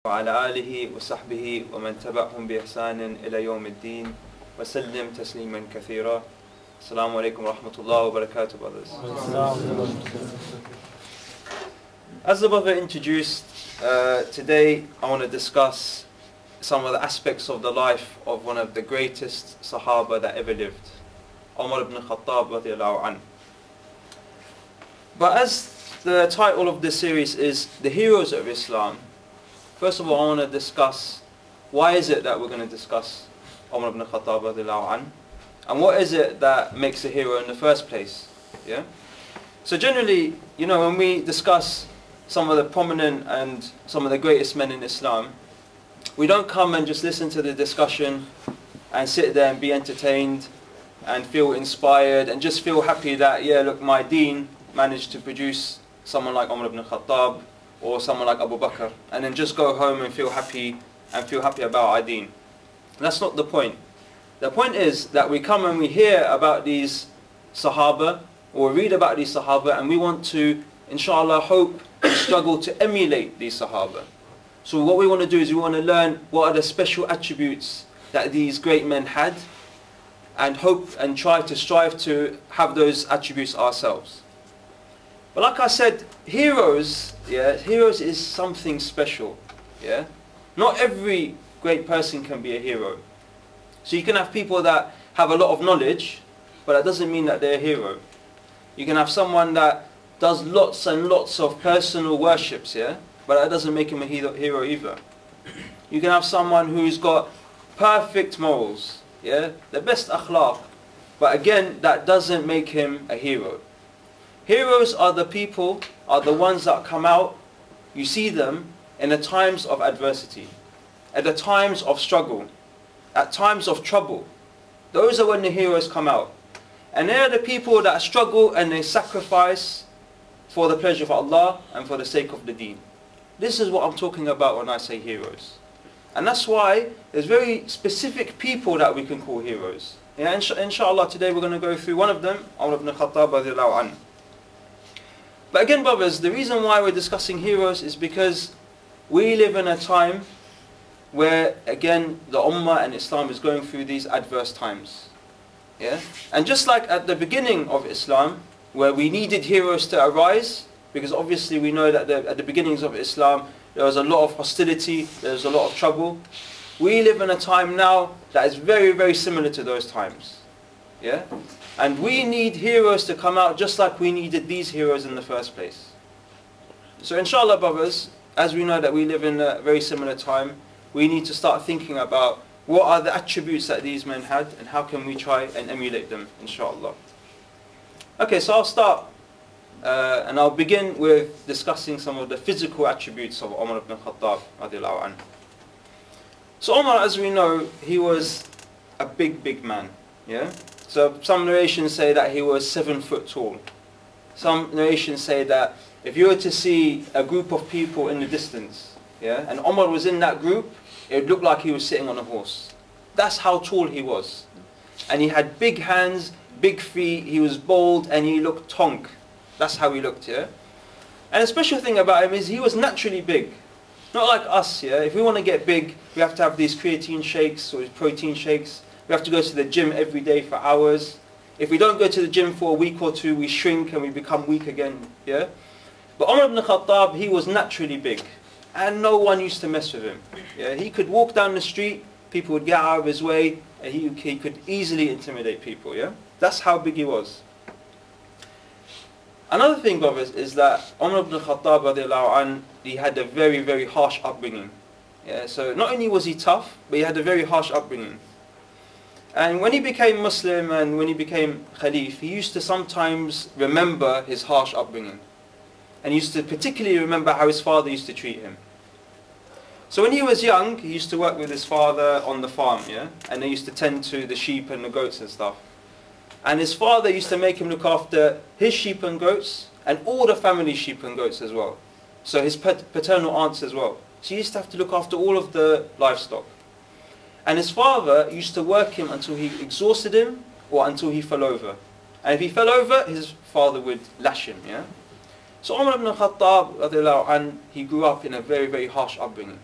وعلى آله وصحبه ومن تبعهم بإحسان إلى يوم الدين وسلم تسليما كثيرا. Assalamu alaikum wa rahmatullahi wa barakatuh, brothers. As the brother introduced, today I want to discuss some of the aspects of the life of one of the greatest Sahaba that ever lived, Omar ibn Khattab radiallahu anh. But as the title of this series is The Heroes of Islam, first of all I want to discuss why is it that we're going to discuss Omar ibn Khattab radiallahu anh, and what is it that makes a hero in the first place? Yeah. So generally, when we discuss some of the prominent and some of the greatest men in Islam, we don't come and just listen to the discussion and sit there and be entertained and feel inspired and just feel happy that, yeah, look, my deen managed to produce someone like Omar ibn Khattab or someone like Abu Bakr, and then just go home and feel happy about our deen. That's not the point. The point is that we come and we hear about these Sahaba, or read about these Sahaba, and we want to, inshallah, hope and struggle to emulate these Sahaba. So what we want to do is we want to learn what are the special attributes that these great men had, and hope and try to strive to have those attributes ourselves. But like I said, heroes is something special. Yeah, not every great person can be a hero. So you can have people that have a lot of knowledge, but that doesn't mean that they're a hero. You can have someone that does lots and lots of personal worships, yeah, but that doesn't make him a hero either. You can have someone who's got perfect morals, yeah, the best akhlaq, but again, that doesn't make him a hero. Heroes are the people, are the ones that come out, you see them in the times of adversity, at the times of struggle, at times of trouble. Those are when the heroes come out. And they are the people that struggle and they sacrifice for the pleasure of Allah and for the sake of the deen. This is what I'm talking about when I say heroes. And that's why there's very specific people that we can call heroes. Yeah, inshallah today we're going to go through one of them, Umar ibn Khattab radiallahu anhu. But again, brothers, the reason why we're discussing heroes is because we live in a time where, again, the Ummah and Islam is going through these adverse times. Yeah? And just like at the beginning of Islam, where we needed heroes to arise, because obviously we know that at the beginnings of Islam, there was a lot of hostility, there was a lot of trouble. We live in a time now that is very, very similar to those times. Yeah? And we need heroes to come out just like we needed these heroes in the first place. So inshallah, brothers, as we know that we live in a very similar time, we need to start thinking about what are the attributes that these men had and how can we try and emulate them, inshallah. Okay, so I'll start and I'll begin with discussing some of the physical attributes of Omar ibn Khattab radiallahu anhu. So Omar, as we know, he was a big man. Yeah. So some narrations say that he was 7 foot tall. Some narrations say that if you were to see a group of people in the distance, yeah, and Omar was in that group, it would look like he was sitting on a horse. That's how tall he was. And he had big hands, big feet, he was bald, and he looked tonk. That's how he looked, yeah? And a special thing about him is he was naturally big. Not like us, yeah? If we want to get big, we have to have these creatine shakes or protein shakes. We have to go to the gym every day for hours. If we don't go to the gym for a week or two, we shrink and we become weak again, yeah? But Umar ibn Khattab, he was naturally big. And no one used to mess with him. Yeah, he could walk down the street, people would get out of his way, and he could easily intimidate people. Yeah, that's how big he was. Another thing, brothers, is that Umar ibn Khattab radiallahu anh, he had a very, very harsh upbringing. Yeah, so not only was he tough, but he had a very harsh upbringing. And when he became Muslim and when he became Khalif, he used to sometimes remember his harsh upbringing. And he used to particularly remember how his father used to treat him. So when he was young, he used to work with his father on the farm, yeah? And they used to tend to the sheep and the goats and stuff. And his father used to make him look after his sheep and goats and all the family sheep and goats as well. So his paternal aunts as well. So he used to have to look after all of the livestock. And his father used to work him until he exhausted him or until he fell over. And if he fell over, his father would lash him, yeah? So Umar ibn Khattab, he grew up in a very, very harsh upbringing.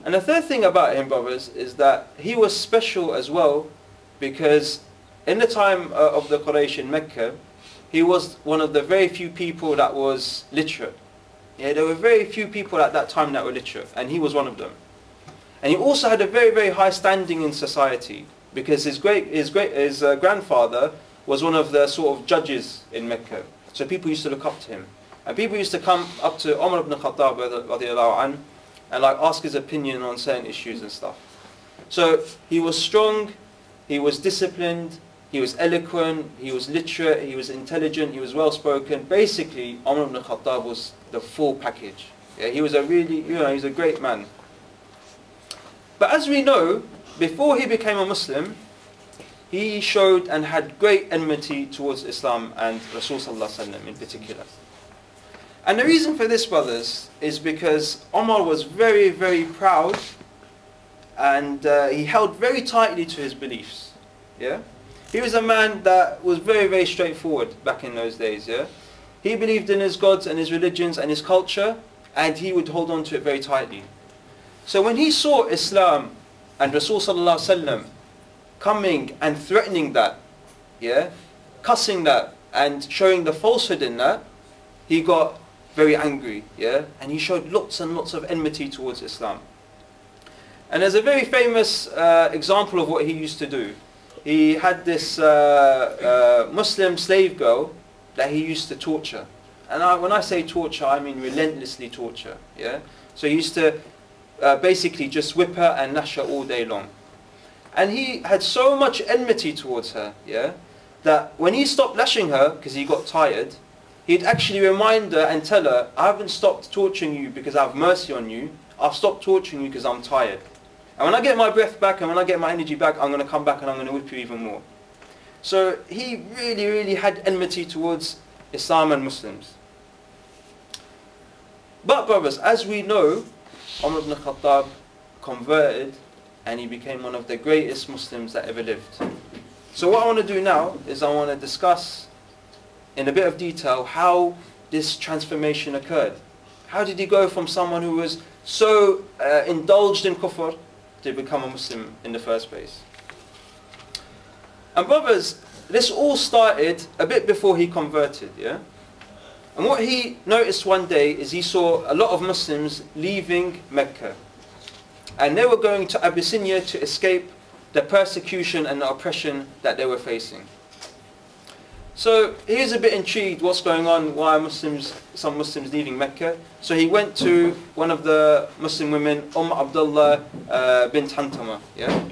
And the third thing about him, brothers, is that he was special as well, because in the time of the Quraysh in Mecca, he was one of the very few people that was literate. Yeah, there were very few people at that time that were literate, and he was one of them. And he also had a very, very high standing in society, because his grandfather was one of the sort of judges in Mecca. So people used to look up to him. And people used to come up to Omar ibn Khattab radiallahu anhu, and like ask his opinion on certain issues and stuff. So he was strong, he was disciplined, he was eloquent, he was literate, he was intelligent, he was well spoken. Basically, Omar ibn Khattab was the full package. Yeah, he was a really, he's a great man. But as we know, before he became a Muslim, he showed and had great enmity towards Islam and Rasul sallallahu alaihi wasallam in particular. And the reason for this, brothers, is because Omar was very, very proud, and he held very tightly to his beliefs. Yeah, he was a man that was very, very straightforward back in those days. Yeah, he believed in his gods and his religions and his culture, and he would hold on to it very tightly. So when he saw Islam and Rasul sallallahu alaihi wasallam coming and threatening that, yeah, cussing that and showing the falsehood in that, he got very angry, yeah, and he showed lots and lots of enmity towards Islam. And there's a very famous example of what he used to do. He had this Muslim slave girl that he used to torture. And when I say torture, I mean relentlessly torture, yeah. So he used to basically just whip her and lash her all day long. And he had so much enmity towards her, yeah, that when he stopped lashing her, because he got tired, he'd actually remind her and tell her, I haven't stopped torturing you because I have mercy on you. I've stopped torturing you because I'm tired. And when I get my breath back and when I get my energy back, I'm going to come back and I'm going to whip you even more. So he really, really had enmity towards Islam and Muslims. But brothers, as we know, Umar ibn Khattab converted and he became one of the greatest Muslims that ever lived. So what I want to do now is I want to discuss in a bit of detail how this transformation occurred. How did he go from someone who was so indulged in kufr to become a Muslim in the first place? And brothers, this all started a bit before he converted, yeah? And what he noticed one day is he saw a lot of Muslims leaving Mecca. And they were going to Abyssinia to escape the persecution and the oppression that they were facing. So he was a bit intrigued what's going on, why are some Muslims leaving Mecca. So he went to one of the Muslim women, Abdullah bint Hantama, yeah?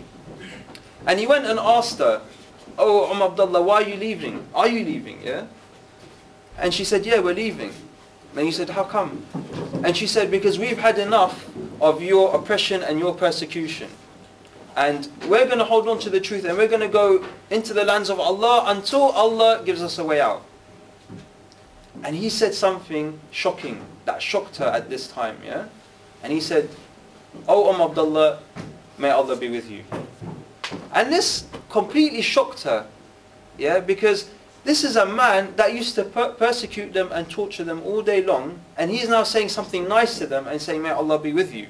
And he went and asked her, oh Abdullah, why are you leaving? Are you leaving, yeah? And she said, yeah, we're leaving. And he said, how come? And she said, because we've had enough of your oppression and your persecution. And we're going to hold on to the truth and we're going to go into the lands of Allah until Allah gives us a way out. And he said something shocking that shocked her at this time, yeah? And he said, oh Abdullah, may Allah be with you. And this completely shocked her, yeah? Because this is a man that used to persecute them and torture them all day long, and he's now saying something nice to them and saying, may Allah be with you.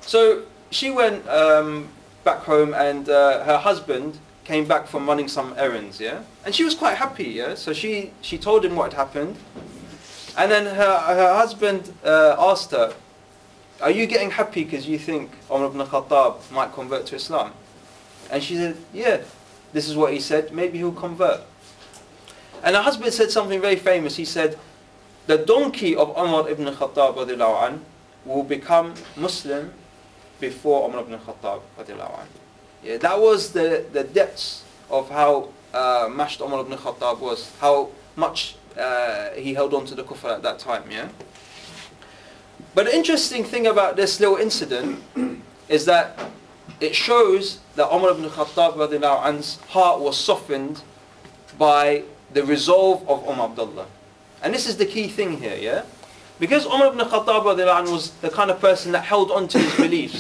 So she went back home, and her husband came back from running some errands, yeah? And she was quite happy, yeah? So she told him what had happened. And then her husband asked her, are you getting happy because you think Umar ibn Khattab might convert to Islam? And she said, yeah, this is what he said, maybe he'll convert. And her husband said something very famous. He said, the donkey of Umar ibn Khattab radiallahu anh will become Muslim before Umar ibn Khattab radiallahu anh. Yeah, that was the depths of how mashed Umar ibn Khattab was, how much he held on to the kufr at that time, yeah? But the interesting thing about this little incident is that it shows that Umar ibn Khattab radiallahu anh's heart was softened by the resolve of Abdullah. And this is the key thing here, yeah? Because Umar ibn Khattab radiallahu anh was the kind of person that held on to his beliefs.